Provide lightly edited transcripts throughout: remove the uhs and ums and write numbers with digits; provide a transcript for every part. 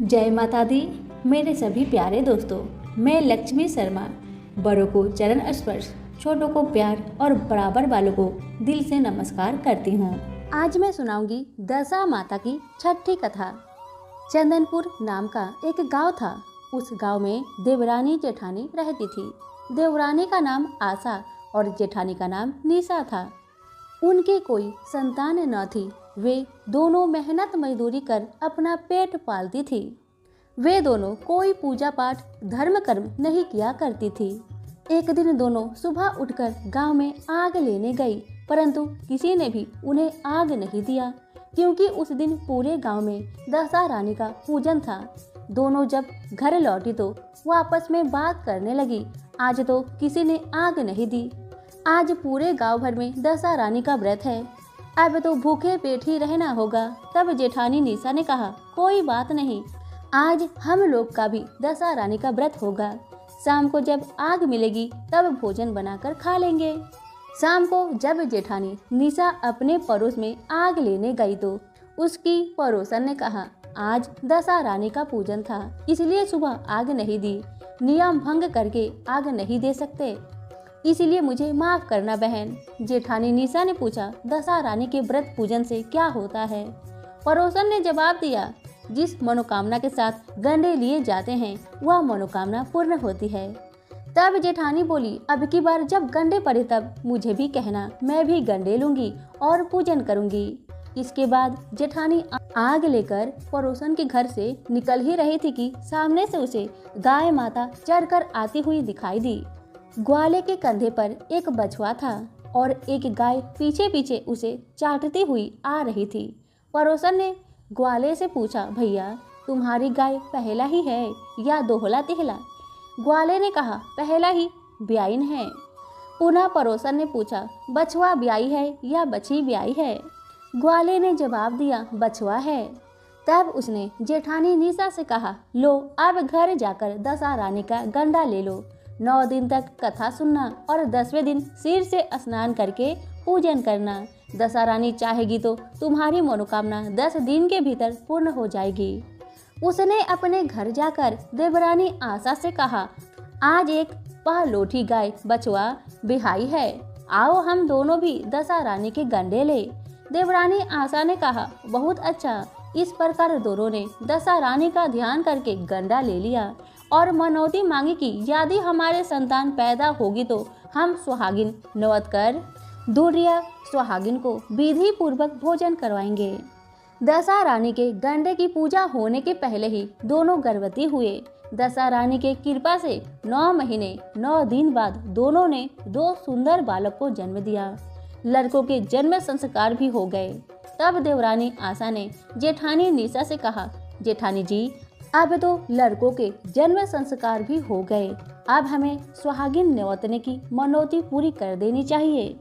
जय माता दी। मेरे सभी प्यारे दोस्तों, मैं लक्ष्मी शर्मा बड़ों को चरण स्पर्श, छोटों को प्यार और बराबर वालों को दिल से नमस्कार करती हूँ। आज मैं सुनाऊंगी दशा माता की छठी कथा। चंदनपुर नाम का एक गांव था। उस गांव में देवरानी जेठानी रहती थी। देवरानी का नाम आशा और जेठानी का नाम निशा था। उनकी कोई संतान न थी। वे दोनों मेहनत मजदूरी कर अपना पेट पालती थी। वे दोनों कोई पूजा पाठ धर्म कर्म नहीं किया करती थी। एक दिन दोनों सुबह उठकर गांव में आग लेने गई, परंतु किसी ने भी उन्हें आग नहीं दिया, क्योंकि उस दिन पूरे गांव में दशा रानी का पूजन था। दोनों जब घर लौटी तो वो आपस में बात करने लगी। आज तो किसी ने आग नहीं दी। आज पूरे गांव भर में दशा रानी का व्रत है, अब तो भूखे पेट ही रहना होगा। तब जेठानी निशा ने कहा, कोई बात नहीं, आज हम लोग का भी दशा रानी का व्रत होगा। शाम को जब आग मिलेगी तब भोजन बनाकर खा लेंगे। शाम को जब जेठानी निशा अपने पड़ोस में आग लेने गई तो उसकी पड़ोसन ने कहा, आज दशा रानी का पूजन था, इसलिए सुबह आग नहीं दी। नियम भंग करके आग नहीं दे सकते, इसलिए मुझे माफ करना बहन। जेठानी निशा ने पूछा, दशा रानी के व्रत पूजन से क्या होता है? पड़ोसन ने जवाब दिया, जिस मनोकामना के साथ गंडे लिए जाते हैं वह मनोकामना पूर्ण होती है। तब जेठानी बोली, अब की बार जब गंडे पड़े तब मुझे भी कहना, मैं भी गंडे लूंगी और पूजन करूंगी। इसके बाद जेठानी आग लेकर पड़ोसन के घर से निकल ही रही थी कि सामने से उसे गाय माता चढ़कर आती हुई दिखाई दी। ग्वाले के कंधे पर एक बछवा था और एक गाय पीछे पीछे उसे चाटती हुई आ रही थी। पड़ोसन ने ग्वाले से पूछा, भैया तुम्हारी गाय पहला ही है या दोहला तिहला? ग्वाले ने कहा, पहला ही, ब्याईन है। पुनः पड़ोसन ने पूछा, बछवा ब्याई है या बछी ब्याई है? ग्वाले ने जवाब दिया, बछवा है। तब उसने जेठानी निशा से कहा, लो अब घर जाकर दशा रानी का गंडा ले लो। 9 दिन तक कथा सुनना और 10वें दिन सिर से स्नान करके पूजन करना। दशा रानी चाहेगी तो तुम्हारी मनोकामना 10 दिन के भीतर पूर्ण हो जाएगी। उसने अपने घर जाकर देवरानी आशा से कहा, आज एक पहलोठी गाय बछवा बिहाई है, आओ हम दोनों भी दशा रानी के गंडे ले। देवरानी आशा ने कहा, बहुत अच्छा। इस प्रकार दोनों ने दशा रानी का ध्यान करके गंडा ले लिया और मनौती मांगी कि यदि हमारे संतान पैदा होगी तो हम सुहागिन नवत कर दूरिया सुहागिन को विधि पूर्वक भोजन करवाएंगे। दशा रानी के गंडे की पूजा होने के पहले ही दोनों गर्भवती हुए। दशा रानी के कृपा से 9 महीने 9 दिन बाद दोनों ने 2 सुंदर बालक को जन्म दिया। लड़कों के जन्म संस्कार भी हो गए। तब देवरानी आशा ने जेठानी निशा से कहा, जेठानी जी अब तो लड़कों के जन्म संस्कार भी हो गए, अब हमें सुहागिन न्योतने की मनौती पूरी कर देनी चाहिए।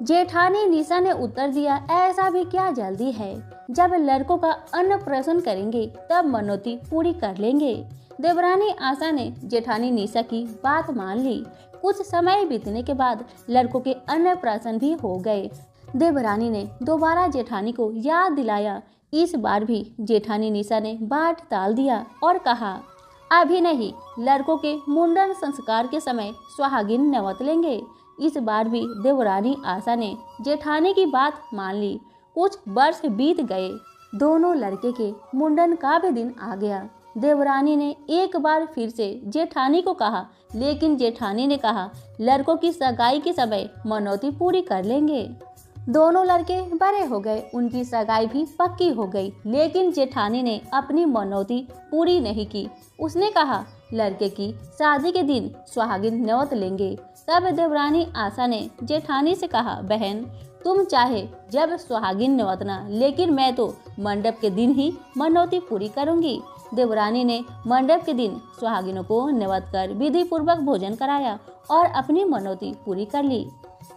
जेठानी निशा ने उत्तर दिया, ऐसा भी क्या जल्दी है, जब लड़कों का अन्नप्राशन करेंगे तब मनौती पूरी कर लेंगे। देवरानी आशा ने जेठानी निशा की बात मान ली। कुछ समय बीतने के बाद लड़कों के अन्नप्राशन भी हो गए। देवरानी ने दोबारा जेठानी को याद दिलाया। इस बार भी जेठानी निशा ने बाट टाल दिया और कहा, अभी नहीं, लड़कों के मुंडन संस्कार के समय सुहागिन न्योत लेंगे। इस बार भी देवरानी आशा ने जेठानी की बात मान ली। कुछ वर्ष बीत गए। दोनों लड़के के मुंडन का भी दिन आ गया। देवरानी ने एक बार फिर से जेठानी को कहा, लेकिन जेठानी ने कहा, लड़कों की सगाई के समय मनौती पूरी कर लेंगे। दोनों लड़के बड़े हो गए, उनकी सगाई भी पक्की हो गई, लेकिन जेठानी ने अपनी मनौती पूरी नहीं की। उसने कहा, लड़के की शादी के दिन सुहागिन न्योत लेंगे। तब देवरानी आशा ने जेठानी से कहा, बहन तुम चाहे जब सुहागिन न्योतना, लेकिन मैं तो मंडप के दिन ही मनौती पूरी करूंगी। देवरानी ने मंडप के दिन सुहागिनों को न्योत कर विधि पूर्वक भोजन कराया और अपनी मनौती पूरी कर ली।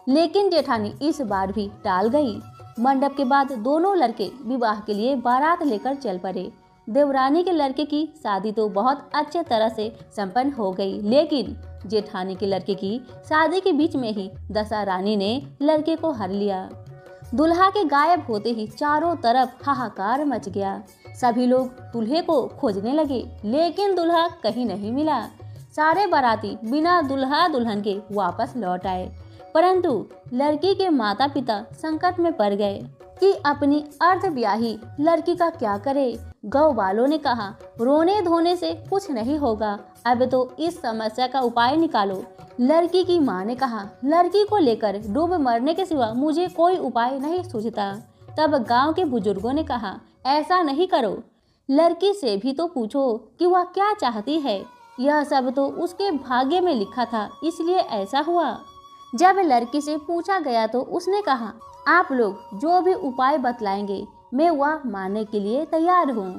लेकिन जेठानी इस बार भी टाल गई। मंडप के बाद दोनों लड़के विवाह के लिए बारात लेकर चल पड़े। देवरानी के लड़के की शादी तो बहुत अच्छे तरह से संपन्न हो गई, लेकिन जेठानी के लड़के की शादी के बीच में ही दशा रानी ने लड़के को हर लिया। दुल्हा के गायब होते ही चारों तरफ हाहाकार मच गया। सभी लोग दूल्हे को खोजने लगे, लेकिन दूल्हा कहीं नहीं मिला। सारे बाराती बिना दुल्हा दुल्हन के वापस लौट आए, परंतु लड़की के माता पिता संकट में पड़ गए कि अपनी अर्ध ब्याही लड़की का क्या करे। गांव वालों ने कहा, रोने धोने से कुछ नहीं होगा, अब तो इस समस्या का उपाय निकालो। लड़की की मां ने कहा, लड़की को लेकर डूब मरने के सिवा मुझे कोई उपाय नहीं सूझता। तब गांव के बुजुर्गों ने कहा, ऐसा नहीं करो, लड़की से भी तो पूछो कि वह क्या चाहती है। यह सब तो उसके भाग्य में लिखा था, इसलिए ऐसा हुआ। जब लड़की से पूछा गया तो उसने कहा, आप लोग जो भी उपाय बतलाएंगे मैं वह मानने के लिए तैयार हूँ।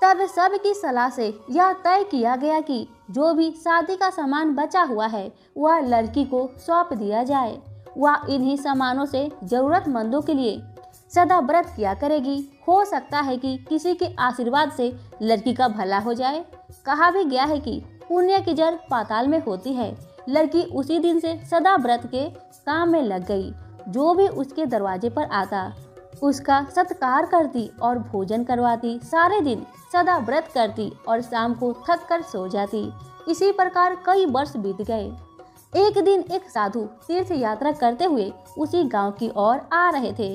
तब सब की सलाह से यह तय किया गया कि जो भी शादी का सामान बचा हुआ है वह लड़की को सौंप दिया जाए। वह इन्हीं सामानों से जरूरतमंदों के लिए सदा व्रत किया करेगी। हो सकता है कि किसी के आशीर्वाद से लड़की का भला हो जाए। कहा भी गया है कि पुण्य की जड़ पाताल में होती है। लड़की उसी दिन से सदा व्रत के काम में लग गई। जो भी उसके दरवाजे पर आता उसका सत्कार करती और भोजन करवाती। सारे दिन सदा व्रत करती और शाम को थक कर सो जाती। इसी प्रकार कई वर्ष बीत गए। एक दिन एक साधु तीर्थ यात्रा करते हुए उसी गांव की ओर आ रहे थे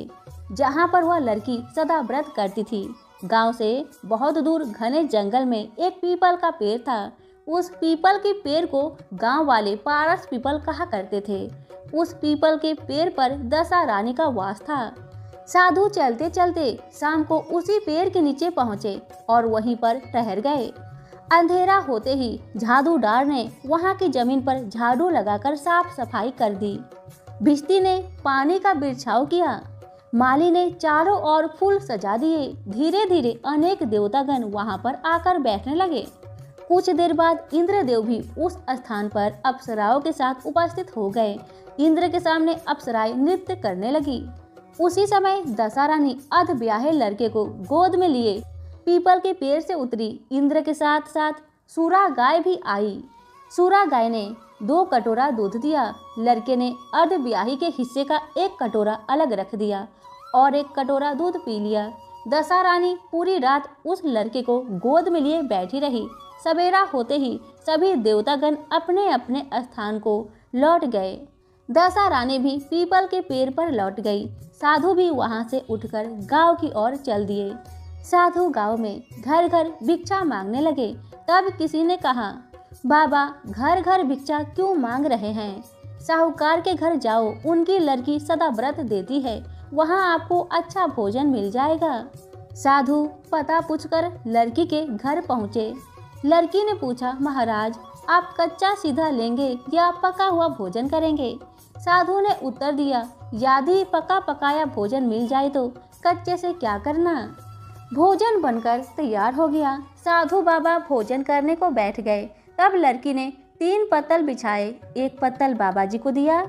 जहां पर वह लड़की सदा व्रत करती थी। गांव से बहुत दूर घने जंगल में एक पीपल का पेड़ था। उस पीपल के पेड़ को गांव वाले पारस पीपल कहा करते थे। उस पीपल के पेड़ पर दशा रानी का वास था। साधु चलते चलते शाम को उसी पेड़ के नीचे पहुँचे और वहीं पर ठहर गए। अंधेरा होते ही झाड़ूदार ने वहां की जमीन पर झाड़ू लगाकर साफ सफाई कर दी। भिश्ती ने पानी का बिछाव किया। माली ने चारों ओर फूल सजा दिए। धीरे धीरे अनेक देवतागण वहां पर आकर बैठने लगे। कुछ देर बाद इंद्रदेव भी उस स्थान पर अप्सराओं के साथ उपस्थित हो गए। इंद्र के सामने अप्सराएं नृत्य करने लगी। उसी समय दशा रानी अध ब्याहे लड़के को गोद में लिए पीपल के पेड़ से उतरी। इंद्र के साथ साथ सूरा गाय भी आई। सूरा गाय ने 2 कटोरा दूध दिया। लड़के ने अर्ध ब्याही के हिस्से का 1 कटोरा अलग रख दिया और 1 कटोरा दूध पी लिया। दशा रानी पूरी रात उस लड़के को गोद में लिए बैठी रही। सवेरा होते ही सभी देवतागण अपने अपने स्थान को लौट गए। दशा रानी भी पीपल के पेड़ पर लौट गई। साधु भी वहां से उठकर गांव की ओर चल दिए। साधु गांव में घर घर भिक्षा मांगने लगे। तब किसी ने कहा, बाबा घर घर भिक्षा क्यों मांग रहे हैं? साहूकार के घर जाओ, उनकी लड़की सदा व्रत देती है, वहां आपको अच्छा भोजन मिल जाएगा। साधु पता पूछकर लड़की के घर पहुँचे। लड़की ने पूछा, महाराज आप कच्चा सीधा लेंगे या पका हुआ भोजन करेंगे? साधु ने उत्तर दिया, यदि पका पकाया भोजन मिल जाए तो कच्चे से क्या करना। भोजन बनकर तैयार हो गया। साधु बाबा भोजन करने को बैठ गए। तब लड़की ने 3 पत्तल बिछाए। 1 पत्तल बाबा जी को दिया,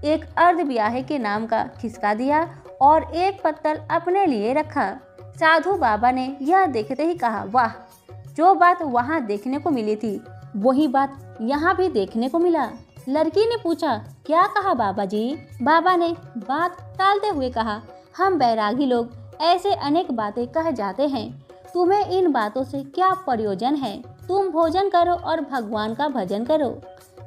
1 अर्ध ब्याहे के नाम का खिसका दिया और 1 पत्तल अपने लिए रखा। साधु बाबा ने यह देखते ही कहा, वाह, जो बात वहाँ देखने को मिली थी वही बात यहाँ भी देखने को मिला। लड़की ने पूछा, क्या कहा बाबा जी? बाबा ने बात टालते हुए कहा, हम बैरागी लोग ऐसे अनेक बातें कह जाते हैं, तुम्हें इन बातों से क्या प्रयोजन है? तुम भोजन करो और भगवान का भजन करो।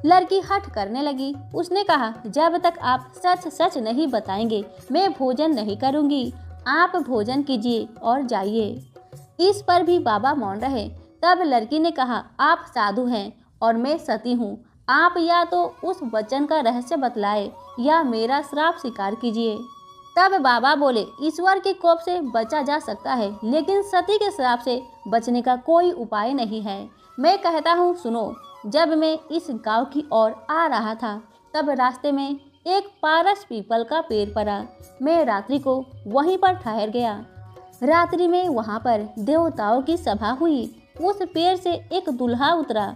लड़की हठ करने लगी। उसने कहा, जब तक आप सच सच नहीं बताएंगे मैं भोजन नहीं करूंगी। आप भोजन कीजिए और जाइए। इस पर भी बाबा मौन रहे। तब लड़की ने कहा, आप साधु हैं और मैं सती हूँ, आप या तो उस वचन का रहस्य बतलाए या मेरा श्राप स्वीकार कीजिए। तब बाबा बोले, ईश्वर के कोप से बचा जा सकता है, लेकिन सती के श्राप से बचने का कोई उपाय नहीं है। मैं कहता हूँ, सुनो। जब मैं इस गांव की ओर आ रहा था तब रास्ते में एक पारस पीपल का पेड़ पड़ा। मैं रात्रि को वहीं पर ठहर गया। रात्रि में वहां पर देवताओं की सभा हुई। उस पेड़ से एक दूल्हा उतरा।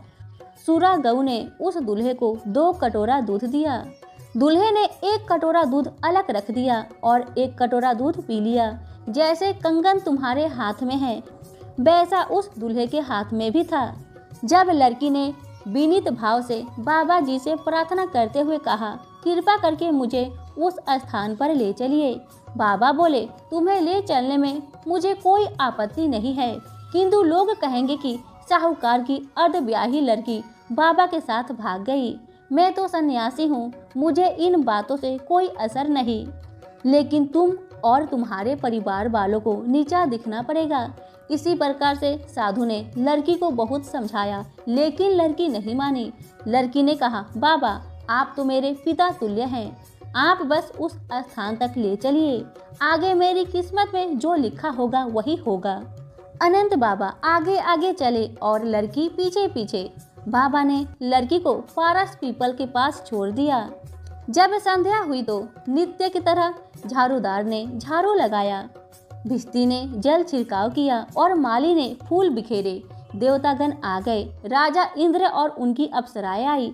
सूरा गऊ ने उस दूल्हे को 2 कटोरा दूध दिया। दूल्हे ने 1 कटोरा दूध अलग रख दिया और 1 कटोरा दूध पी लिया। जैसे कंगन तुम्हारे हाथ में है वैसा उस दूल्हे के हाथ में भी था। जब लड़की ने विनीत भाव से बाबा जी से प्रार्थना करते हुए कहा, कृपा करके मुझे उस स्थान पर ले चलिए। बाबा बोले, तुम्हें ले चलने में मुझे कोई आपत्ति नहीं है, किंतु लोग कहेंगे कि साहूकार की अर्धब्याही लड़की बाबा के साथ भाग गई। मैं तो सन्यासी हूँ, मुझे इन बातों से कोई असर नहीं, लेकिन तुम और तुम्हारे परिवार वालों को नीचा दिखना पड़ेगा। इसी प्रकार से साधु ने लड़की को बहुत समझाया, लेकिन लड़की नहीं मानी। लड़की ने कहा, बाबा आप तो मेरे पिता तुल्य हैं, आप बस उस स्थान तक ले चलिए, आगे मेरी किस्मत में जो लिखा होगा वही होगा। अनंत बाबा आगे आगे चले और लड़की पीछे पीछे। बाबा ने लड़की को पारस पीपल के पास छोड़ दिया। जब संध्या हुई तो नित्य की तरह झाड़ूदार ने झाड़ू लगाया, भिस्ती ने जल छिड़काव किया और माली ने फूल बिखेरे। देवतागण आ गए, राजा इंद्र और उनकी अप्सराएं आई।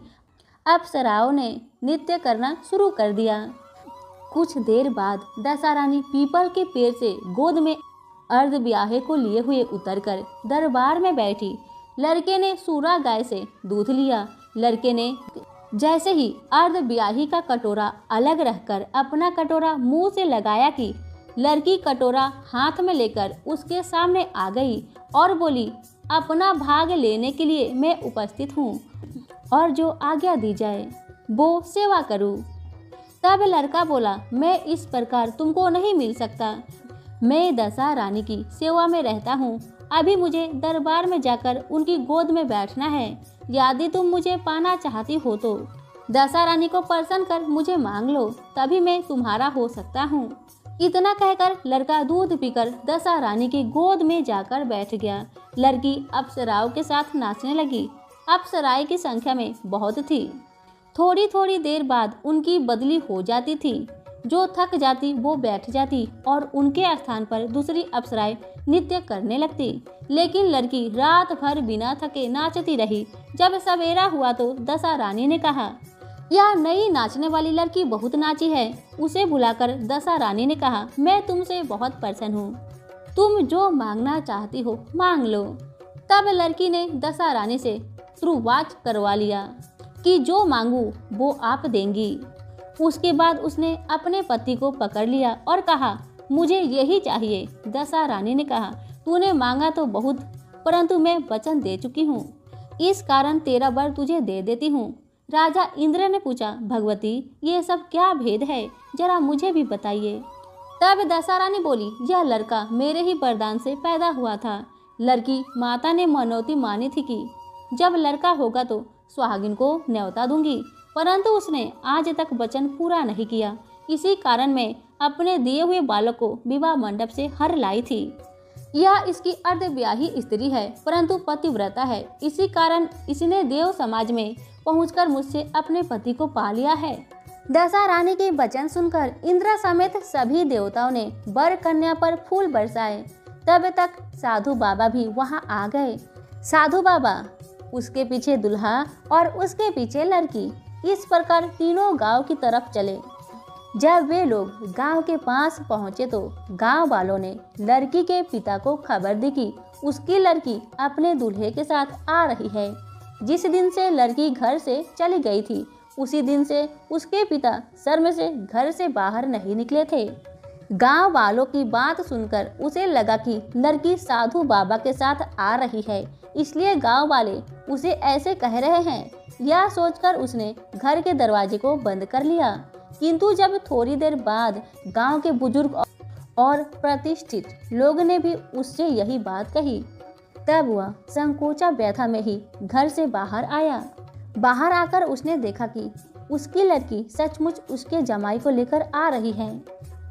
अप्सराओं ने नृत्य करना शुरू कर दिया। कुछ देर बाद दशा रानी पीपल के पेड़ से गोद में अर्ध ब्याहे को लिए हुए उतरकर दरबार में बैठी। लड़के ने सूरा गाय से दूध लिया। लड़के ने जैसे ही अर्ध ब्याही का कटोरा अलग रखकर अपना कटोरा मुंह से लगाया कि लड़की कटोरा हाथ में लेकर उसके सामने आ गई और बोली, अपना भाग लेने के लिए मैं उपस्थित हूँ और जो आज्ञा दी जाए वो सेवा करूँ। तब लड़का बोला, मैं इस प्रकार तुमको नहीं मिल सकता, मैं दशा रानी की सेवा में रहता हूँ, अभी मुझे दरबार में जाकर उनकी गोद में बैठना है। यदि तुम मुझे पाना चाहती हो तो दशा रानी को प्रसन्न कर मुझे मांग लो, तभी मैं तुम्हारा हो सकता हूँ। इतना कहकर लड़का दूध पीकर दशा रानी की गोद में जाकर बैठ गया। लड़की अप्सराओं के साथ नाचने लगी। अप्सराएं की संख्या में बहुत थी। थोड़ी थोड़ी देर बाद उनकी बदली हो जाती थी। जो थक जाती वो बैठ जाती और उनके स्थान पर दूसरी अप्सराएं नृत्य करने लगती। लेकिन लड़की रात भर बिना थके नाचती रही। जब सवेरा हुआ तो दशा रानी ने कहा, यह नई नाचने वाली लड़की बहुत नाची है। उसे बुलाकर दशा रानी ने कहा, मैं तुमसे बहुत प्रसन्न हूँ, तुम जो मांगना चाहती हो मांग लो। तब लड़की ने दशा रानी से शुरुआत करवा लिया कि जो मांगू वो आप देंगी। उसके बाद उसने अपने पति को पकड़ लिया और कहा, मुझे यही चाहिए। दशा रानी ने कहा, तूने मांगा तो बहुत, परंतु मैं वचन दे चुकी हूँ, इस कारण तेरा वर तुझे दे देती हूँ। राजा इंद्र ने पूछा, भगवती ये सब क्या भेद है, जरा मुझे भी बताइए। तब दशा रानी बोली, यह लड़का मेरे ही वरदान से पैदा हुआ था। लड़की माता ने मनौती मानी थी कि जब लड़का होगा तो सुहागिन को न्योता दूंगी, परंतु उसने आज तक वचन पूरा नहीं किया। इसी कारण मैं अपने दिए हुए बालक को विवाह मंडप से हर लाई थी। यह इसकी अर्धब्याही स्त्री है, परंतु पतिव्रता है। इसी कारण इसने देव समाज में पहुंचकर मुझसे अपने पति को पा लिया है। दशा रानी के वचन सुनकर इंद्र समेत सभी देवताओं ने वर कन्या पर फूल बरसाए। तब तक साधु बाबा भी वहां आ गए। साधु बाबा, उसके पीछे दुल्हा और उसके पीछे लड़की, इस प्रकार तीनों गांव की तरफ चले। जब वे लोग गांव के पास पहुंचे तो गांव वालों ने लड़की के पिता को खबर दी कि उसकी लड़की अपने दूल्हे के साथ आ रही है। जिस दिन से लड़की घर से चली गई थी, उसी दिन से उसके पिता शर्म से घर से बाहर नहीं निकले थे। गांव वालों की बात सुनकर उसे लगा कि लड़की साधु बाबा के साथ आ रही है, इसलिए गांव वाले उसे ऐसे कह रहे हैं। यह सोचकर उसने घर के दरवाजे को बंद कर लिया। किंतु जब थोड़ी देर बाद गांव के बुजुर्ग और प्रतिष्ठित लोग ने भी उससे यही बात कही, तब वह संकोचा व्यथा में ही घर से बाहर आया। बाहर आकर उसने देखा कि उसकी लड़की सचमुच उसके जमाई को लेकर आ रही है।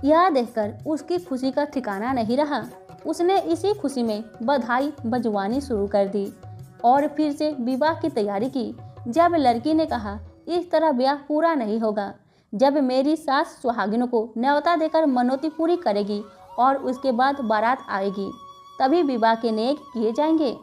यह देखकर उसकी खुशी का ठिकाना नहीं रहा। उसने इसी खुशी में बधाई बजवानी शुरू कर दी और फिर से विवाह की तैयारी की। जब लड़की ने कहा, इस तरह ब्याह पूरा नहीं होगा, जब मेरी सास सुहागिनों को न्योता देकर मनौती पूरी करेगी और उसके बाद बारात आएगी, तभी विवाह के नेक किए जाएंगे।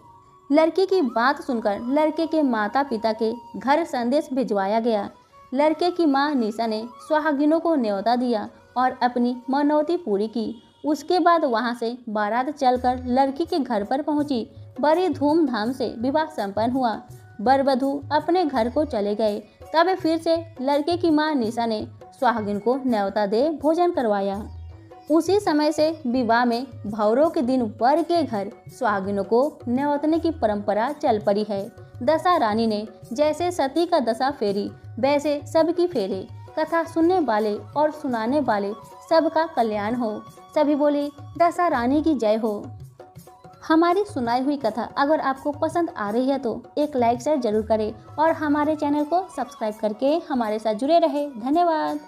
लड़की की बात सुनकर लड़के के माता पिता के घर संदेश भिजवाया गया। लड़के की मां निशा ने सुहागिनों को न्योता दिया और अपनी मनौती पूरी की। उसके बाद वहां से बारात चलकर लड़की के घर पर पहुंची। बड़ी धूमधाम से विवाह संपन्न हुआ। वर वधू अपने घर को चले गए। तब फिर से लड़के की मां निशा ने सुहागिन को न्योता दे भोजन करवाया। उसी समय से विवाह में भौरों के दिन वर के घर सुहागिनों को न्योतने की परंपरा चल पड़ी है। दशा रानी ने जैसे सती का दशा फेरी वैसे सबकी फेरे। कथा सुनने वाले और सुनाने वाले सबका कल्याण हो। सभी बोले दशा रानी की जय हो। हमारी सुनाई हुई कथा अगर आपको पसंद आ रही है तो एक लाइक शेयर जरूर करें और हमारे चैनल को सब्सक्राइब करके हमारे साथ जुड़े रहे। धन्यवाद।